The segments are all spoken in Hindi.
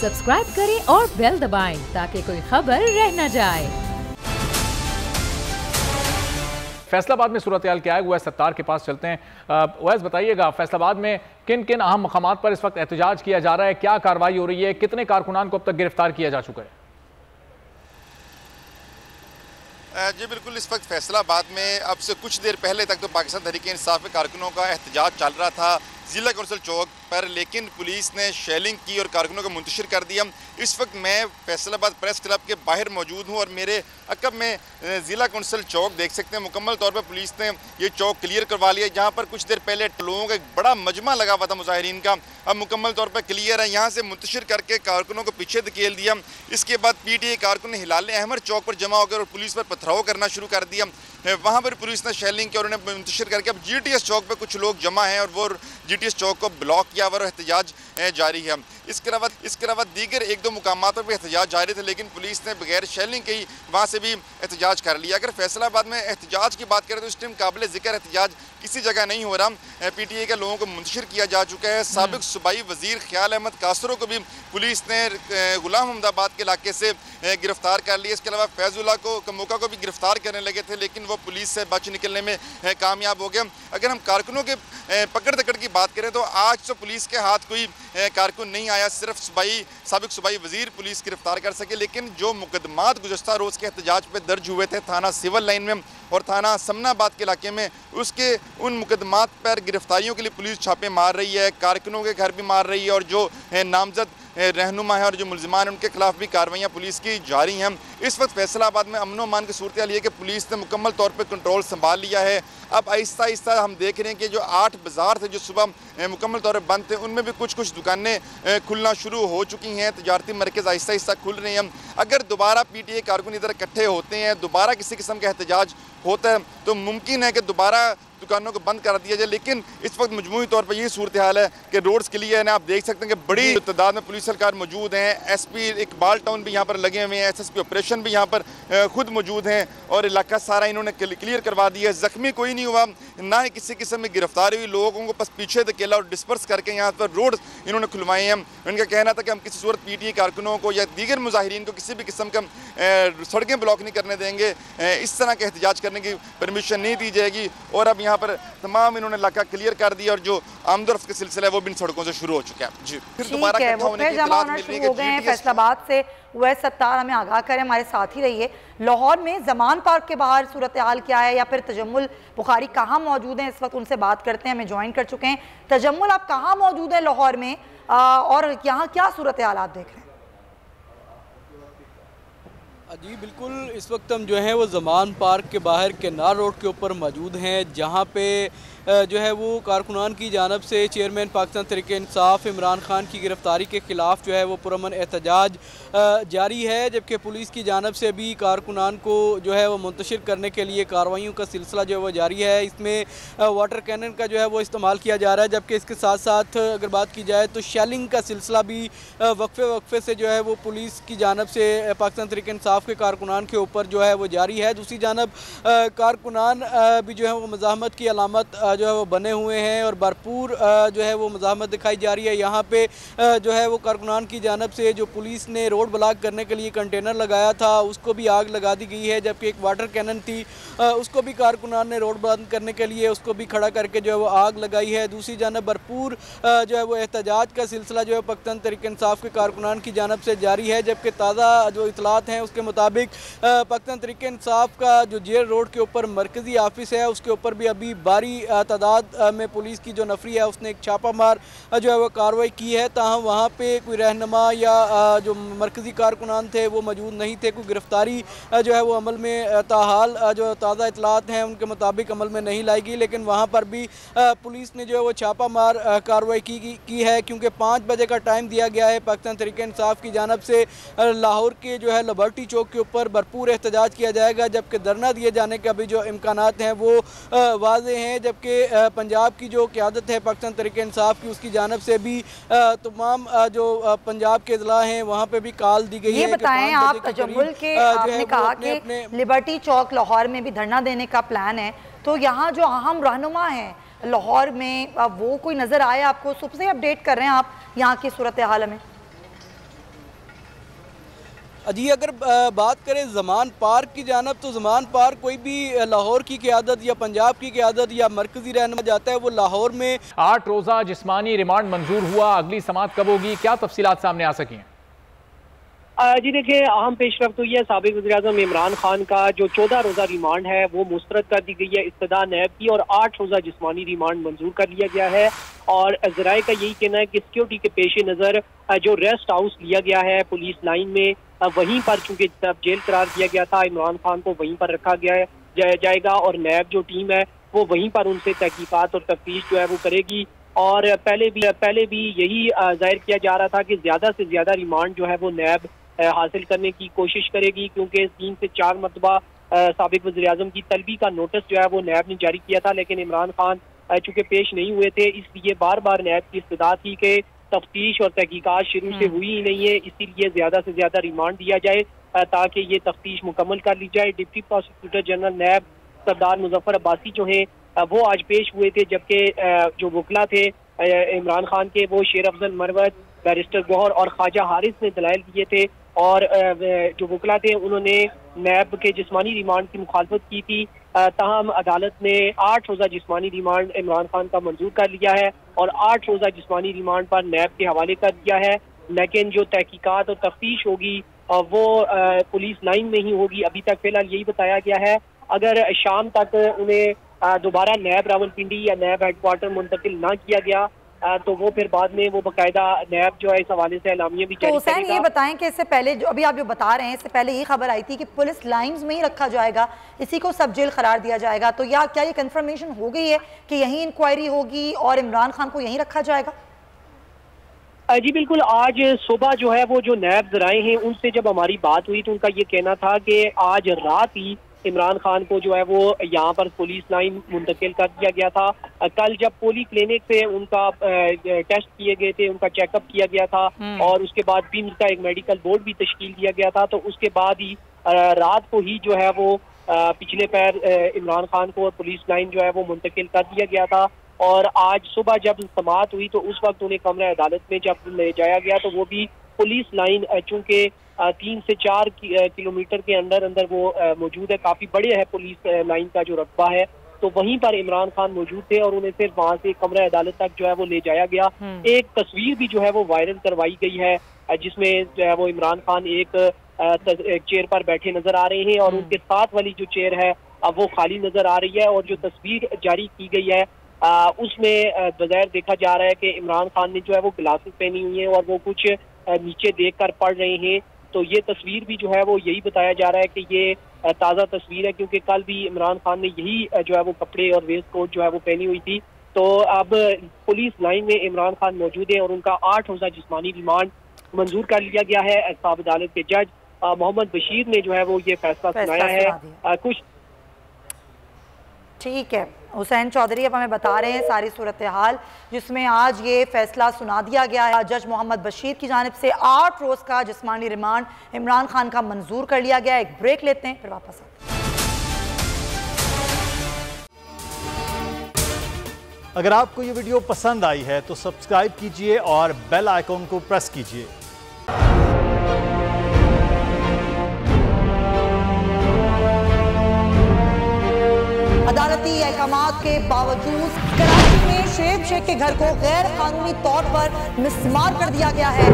सब्सक्राइब करें और बेल दबाएं ताकि कोई खबर रह न जाए। फैसलाबाद में सूरत हाल क्या है, उवैस सत्तार के पास चलते हैं। उवैस बताइएगा, फैसलाबाद में किन किन अहम मकामात पर इस वक्त एहतजाज किया जा रहा है, क्या कार्रवाई हो रही है, कितने कारकुनान को अब तक गिरफ्तार किया जा चुका है? जी बिल्कुल, इस वक्त फैसलाबाद में अब से कुछ देर पहले तक तो पाकिस्तान तहरीक-ए-इंसाफ के कारकुनों का एहतजाज चल रहा था जिला कौंसिल चौक पर, लेकिन पुलिस ने शेलिंग की और कारकुनों को मुंतशिर कर दिया। इस वक्त मैं फैसलाबाद प्रेस क्लब के बाहर मौजूद हूँ और मेरे अकब में ज़िला कौंसिल चौक देख सकते हैं। मुकम्मल तौर पर पुलिस ने ये चौक क्लियर करवा लिया, जहाँ पर कुछ देर पहले लोगों का एक बड़ा मजमा लगा हुआ था मुजाहिरीन का, अब मुकम्मल तौर पर क्लियर है। यहाँ से मुंतशिर करके कारकुनों को पीछे धकेल दिया। इसके बाद PTI कारकुन हिलाल अहमद चौक पर जमा हो गए और पुलिस पर पथराव करना शुरू कर दिया। वहाँ पर पुलिस ने शेलिंग की और उन्हें मुंतशिर करके अब GTS चौक पर कुछ लोग जमा हैं और वो GTS चौक को ब्लॉक किया और एहतजाज जारी है। इसके अलावा दीगर एक दो मुकामात पर भी एहतजाज जारी थे, लेकिन पुलिस ने बगैर शेलिंग के ही वहाँ से भी एहतजाज कर लिया। अगर फैसलाबाद में एहतजाज की बात करें तो इस टाइम काबिल ज़िक्र एहतजाज किसी जगह नहीं हो रहा। PTI के लोगों को मुंतशिर किया जा चुका है। साबिक सूबाई वजीर ख्याल अहमद कासरो को भी पुलिस ने गुलाम अहमदाबाद के इलाके से गिरफ्तार कर लिया। इसके अलावा फैजुल्लाह को कमोका को भी गिरफ्तार करने लगे थे, लेकिन वो पुलिस से बच निकलने में कामयाब हो गए। अगर हम कारकुनों के पकड़ दकड़ की बात करें तो आज तो पुलिस के हाथ कोई कारकुन नहीं आया, सिर्फ साबिक सूबाई वजीर पुलिस गिरफ्तार कर सके। लेकिन जो मुकदमात गुज़श्ता रोज़ के एहतजाज पर दर्ज हुए थे थाना सिविल लाइन में और थाना समनाबाद के इलाके में, उसके उन मुकदमात पर गिरफ्तारियों के लिए पुलिस छापे मार रही है, कारकुनों के घर भी मार रही है और जो नामजद रहनुमा है और जो मुलजिमान हैं उनके खिलाफ भी कार्रवाइयाँ पुलिस की जारी हैं। इस वक्त फैसलाबाद में अमन अमान की सूरत हाल ये है कि पुलिस ने मुकम्मल तौर पर कंट्रोल संभाल लिया है। अब आहिस्ता आहिस्ता हम देख रहे हैं कि जो 8 बाज़ार थे जो सुबह मुकम्मल तौर पर बंद थे, उनमें भी कुछ कुछ दुकानें खुलना शुरू हो चुकी हैं। तजारती मरकज़ आहिस्ता आहिस्ता खुल रहे हैं। अगर दोबारा PTI कारकुन इधर इकट्ठे होते हैं, दोबारा किसी किस्म का एहतजाज होता है तो मुमकिन है कि दोबारा दुकानों को बंद कर दिया जाए। लेकिन इस वक्त मजमूई तौर पर यही सूरत हाल है कि रोड्स क्लियर है। आप देख सकते हैं कि बड़ी तादाद में पुलिस सरकार मौजूद हैं। SP इकबाल टाउन भी यहाँ पर लगे हुए हैं, SSP ऑपरेशन भी यहाँ पर खुद मौजूद हैं और इलाका सारा इन्होंने क्लियर करवा दिया। ज़ख्मी कोई नहीं हुआ, ना ही किसी किस्म की गिरफ्तारी हुई। लोगों को बस पीछे धकेला और डिस्पर्स करके यहाँ पर रोड इन्होंने खुलवाए हैं। उनका कहना था कि हम किसी सूरत PTI कारकुनों को या दीगर मुजाहिरीन को किसी भी किस्म का सड़कें ब्लॉक नहीं करने देंगे, इस तरह के एहतजाज करने की परमिशन नहीं दी जाएगी। और अब यहाँ पर तमाम इन्होंने इलाका क्लियर कर दिया और जो आमदोरफ्त का सिलसिला है वो भी इन सड़कों से शुरू हो चुका है। जी फिर दोबारा इकट्ठा होने की इत्तलात मिल रही है कि फैसलाबाद से उवैस सत्तार हमें आगाह करें, हमारे साथ ही रहिए। लाहौर में जमान पार्क के बाहर सूरत हाल क्या है या फिर तजम्मुल बुखारी कहाँ मौजूद हैं, इस वक्त उनसे बात करते हैं। हमें ज्वाइन कर चुके हैं। तजम्मुल, आप कहाँ मौजूद हैं लाहौर में और यहाँ क्या सूरत हाल आप देख रहे हैं? जी बिल्कुल, इस वक्त हम जो है वो ज़मान पार्क के बाहर केनार रोड के ऊपर मौजूद हैं, जहाँ पे जो है वो कारकुनान की जानब से चेयरमैन पाकिस्तान तहरीक-ए-इंसाफ इमरान खान की गिरफ़्तारी के ख़िलाफ़ जो है वो पुरअमन एहतजाज जारी है। जबकि पुलिस की जानब से भी कारकुनान को जो है वो मुंतशिर करने के लिए कार्रवाइयों का सिलसिला जो है वो जारी है। इसमें वाटर कैनन का जो है वो इस्तेमाल किया जा रहा है, जबकि इसके साथ साथ अगर बात की जाए तो शेलिंग का सिलसिला भी वक्फे से जो है वो पुलिस की जानब से पाकिस्तान तहरीक-ए-इंसाफ के कारकुनान के ऊपर जो है वो जारी है। दूसरी जानब कारकुनान भी जो है वो मज़ाहमत की अलामत जो है वो बने हुए हैं और भरपूर जो है वो मज़ाहमत दिखाई जा रही है। यहाँ पे जो है वो कारकुनान की जानब से जो पुलिस ने रोड ब्लॉक करने के लिए कंटेनर लगाया था उसको भी आग लगा दी गई है, जबकि एक वाटर कैनन थी उसको भी कारकुनान ने रोड बंद करने के लिए उसको भी खड़ा करके जो है वो आग लगाई है। दूसरी जानब भरपूर जो है वो एहतजाज का सिलसिला जो है पाकिस्तान तहरीक-ए-इंसाफ के कारकुनान की जानब से जारी है। जबकि ताज़ा जो इतलात हैं उसके मुताबिक पाकिस्तान तहरीक-ए-इंसाफ का जो जेल रोड के ऊपर मरकज़ी ऑफिस है उसके ऊपर भी अभी भारी तादाद में पुलिस की जो नफरी है उसने एक छापा मार जो है वो कार्रवाई की है। ताहम वहाँ पे कोई रहनुमा या जो मरकज़ी कारकुनान थे वो मौजूद नहीं थे। कोई गिरफ्तारी जो है वो अमल में ताहाल जो ताज़ा इतलात हैं उनके मुताबिक अमल में नहीं लाई गई, लेकिन वहाँ पर भी पुलिस ने जो है वो छापा मार कार्रवाई की है, क्योंकि 5 बजे का टाइम दिया गया है पाकिस्तान तहरीक-ए-इंसाफ की जानब से। लाहौर के जो है लिबर्टी चौक के ऊपर भरपूर एहतजाज किया जाएगा, जबकि धरना दिए जाने का भी जो इम्कानात हैं वो वाज़े हैं। जबकि पंजाब की जो क़यादत है पाकिस्तान तहरीक-ए-इंसाफ की उसकी जानब से भी तमाम जो पंजाब के अज़ला हैं वहाँ पे भी कॉल दी गई है। ये बताएं आप तजम्मुल के, आपने कहा कि लिबर्टी चौक लाहौर में भी धरना देने का प्लान है, तो यहाँ जो अहम रहनुमा हैं लाहौर में वो कोई नज़र आए आपको? सुबह से अपडेट कर रहे हैं आप यहाँ की सूरत हाल में? जी अगर बात करें ज़मान पार्क की जानब, तो ज़मान पार्क कोई भी लाहौर की क़यादत या पंजाब की क़यादत या मरकज़ी रहनुमा जाता है वो लाहौर में 8 रोज़ा जिस्मानी रिमांड मंजूर हुआ, अगली समाअत कब होगी, क्या तफसीलात सामने आ सकी हैं? जी देखिए, अहम पेशरफ तो यह साबिक़ वज़ीर-ए-आज़म इमरान खान का जो 14 रोज़ा रिमांड है वो मुस्तरद कर दी गई है इब्तिदा नैब की, और 8 रोज़ा जिस्मानी रिमांड मंजूर कर लिया गया है। और ज़राए का यही कहना है कि सिक्योरिटी के पेश नज़र जो रेस्ट हाउस लिया गया है पुलिस लाइन में, वहीं पर चूंकि जेल करार दिया गया था, इमरान खान को वहीं पर रखा गया जाएगा और नैब जो टीम है वो वहीं पर उनसे तहकीकात और तफ्तीश जो है वो करेगी। और पहले भी यही जाहिर किया जा रहा था कि ज़्यादा से ज़्यादा रिमांड जो है वो नैब हासिल करने की कोशिश करेगी, क्योंकि 3 से 4 मरतबा साबिक़ वज़ीर-ए-आज़म की तलबी का नोटिस जो है वो नैब ने जारी किया था, लेकिन इमरान खान चूँकि पेश नहीं हुए थे, इसलिए बार बार नैब की इस्तदा थी कि तफ्तीश और तहकीकात शुरू से हुई ही नहीं है, इसीलिए ज़्यादा से ज़्यादा रिमांड दिया जाए ताकि ये तफ्तीश मुकम्मल कर ली जाए। डिप्टी प्रोसिक्यूटर जनरल नैब सरदार मुजफ्फर अब्बासी जो हैं वो आज पेश हुए थे, जबकि जो वकला थे इमरान खान के वो शेर अफजल मरवत, बैरिस्टर गौहर और ख्वाजा हारिस ने दलाइल दिए थे, और जो वकला थे उन्होंने नैब के जिस्मानी रिमांड की मुखालफत की थी। ताहम अदालत ने 8 रोज़ा जिस्मानी रिमांड इमरान खान का मंजूर कर लिया है और 8 रोज़ा जिस्मानी रिमांड पर नैब के हवाले कर दिया है, लेकिन जो तहकीकात और तफ्तीश होगी वो पुलिस लाइन में ही होगी। अभी तक फिलहाल यही बताया गया है, अगर शाम तक उन्हें दोबारा नैब रावलपिंडी या नैब हेडक्वार्टर मुंतकिल ना किया गया तो वो फिर बाद में वो बाकायदा नैब जो है इस हवाले से एलामिया भी जारी करेगा। हुसैन ये बताएं कि इससे पहले जो अभी आप जो बता रहे हैं, इससे पहले ये खबर आई थी कि पुलिस लाइंस में ही रखा जाएगा, इसी को सब जेल करार दिया जाएगा, तो क्या ये कंफर्मेशन हो गई है कि यहीं इंक्वायरी होगी और इमरान खान को यहीं रखा जाएगा? जी बिल्कुल, आज सुबह जो है वो जो नैब ज़राए हैं उनसे जब हमारी बात हुई तो उनका ये कहना था कि आज रात ही इमरान खान को जो है वो यहाँ पर पुलिस लाइन मुंतकिल कर दिया गया था। कल जब पोली क्लिनिक से उनका टेस्ट किए गए थे, उनका चेकअप किया गया था और उसके बाद पिम्स का एक मेडिकल बोर्ड भी तश्कील दिया गया था, तो उसके बाद ही रात को ही जो है वो पिछले पैर इमरान खान को पुलिस लाइन जो है वो मुंतकिल कर दिया गया था। और आज सुबह जब समाअत हुई तो उस वक्त उन्हें कमरा अदालत में जब ले जाया गया तो वो भी पुलिस लाइन, चूँकि 3 से 4 किलोमीटर के अंदर वो मौजूद है, काफ़ी बड़े है पुलिस लाइन का जो रकबा है, तो वहीं पर इमरान खान मौजूद थे और उन्हें सिर्फ वहाँ से कमरा अदालत तक जो है वो ले जाया गया। एक तस्वीर भी जो है वो वायरल करवाई गई है जिसमें जो है वो इमरान खान एक चेयर पर बैठे नजर आ रहे हैं और उनके साथ वाली जो चेयर है अब वो खाली नजर आ रही है, और जो तस्वीर जारी की गई है उसमें बज़ाहिर देखा जा रहा है कि इमरान खान ने जो है वो ग्लासेस पहनी हुई हैं और वो कुछ नीचे देखकर पढ़ रहे हैं। तो ये तस्वीर भी जो है वो यही बताया जा रहा है कि ये ताज़ा तस्वीर है, क्योंकि कल भी इमरान खान ने यही जो है वो कपड़े और वेस्ट कोट जो है वो पहनी हुई थी। तो अब पुलिस लाइन में इमरान खान मौजूद है और उनका 8 रोज़ा जिस्मानी रिमांड मंजूर कर लिया गया है। एहसाब अदालत के जज मोहम्मद बशीर ने जो है वो ये फैसला सुनाया है। कुछ ठीक है, हुसैन चौधरी अब हमें बता रहे हैं सारी सूरत हाल, जिसमें आज ये फैसला सुना दिया गया है। जज मोहम्मद बशीर की जानिब से 8 रोज़ का जिस्मानी रिमांड इमरान खान का मंजूर कर लिया गया। एक ब्रेक लेते हैं, फिर वापस आते हैं। अगर आपको ये वीडियो पसंद आई है तो सब्सक्राइब कीजिए और बेल आइकॉन को प्रेस कीजिए। अदालती अहकामात के बावजूद कराची में शुएब शेख के घर को गैर कानूनी तौर पर मिसमार कर दिया गया है।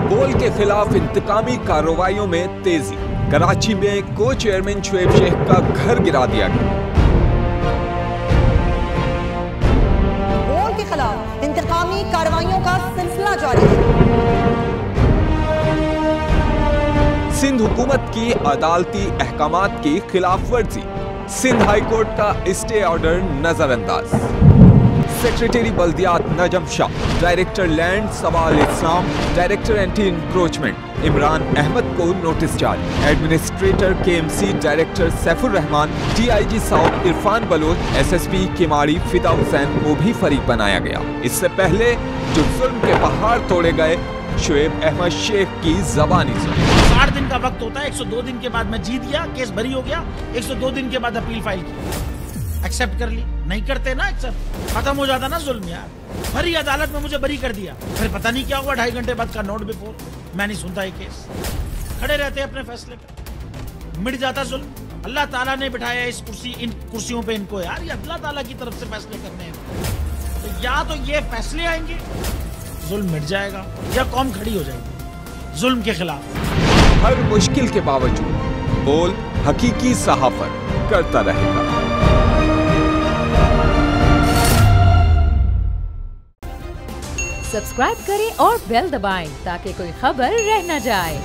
बोल के खिलाफ इंतकामी कार्रवाइयों में तेजी, कराची में को चेयरमैन शुएब शेख का घर गिरा दिया गया। बोल के खिलाफ इंतकामी कार्रवाइयों का सिलसिला जारी है। सिंध हुकूमत की अदालती अहकामात की खिलाफ वर्जी, सिंध हाई कोर्ट का स्टे ऑर्डर नजरअंदाज। सेक्रेटरी बल्दियात Najam Shah, director land Sawal Islam, director anti encroachment Imran Ahmed को नोटिस जारी। Administrator KMC director Saifur Rehman, DIG south Irfan Baloch, SSP Kemari Fida Hussain को भी फरीक बनाया गया। इससे पहले जो जुल्म के पहाड़ तोड़े गए, शुएब अहमद शेख की जबानी सुनी। 60 दिन का वक्त होता है, 102 दिन के बाद मैं जीत गया, केस बरी हो गया, 102 दिन के बाद अपील फाइल की, एक्सेप्ट कर ली। नहीं करते ना एक्सेप्ट, खत्म हो जाता ना जुल्म यार। भरी अदालत में मुझे बरी कर दिया, फिर पता नहीं क्या हुआ, 2.5 घंटे बाद का नोट बिफोर, मैं नहीं सुनता ये केस। खड़े रहते अपने फैसले पे, मिट जाता जुल्म। अल्लाह ताला ने बिठाया इन कुर्सियों पे इनको यार, ये अल्लाह ताला की तरफ से फैसले करने हैं। तो या तो ये फैसले आएंगे, जुल्म मिट जाएगा, या कौम खड़ी हो जाएगी जुल्म के खिलाफ। हर मुश्किल के बावजूद बोल हकीकी सहाफत करता रहेगा। सब्सक्राइब करें और बेल दबाएं ताकि कोई खबर रह न जाए।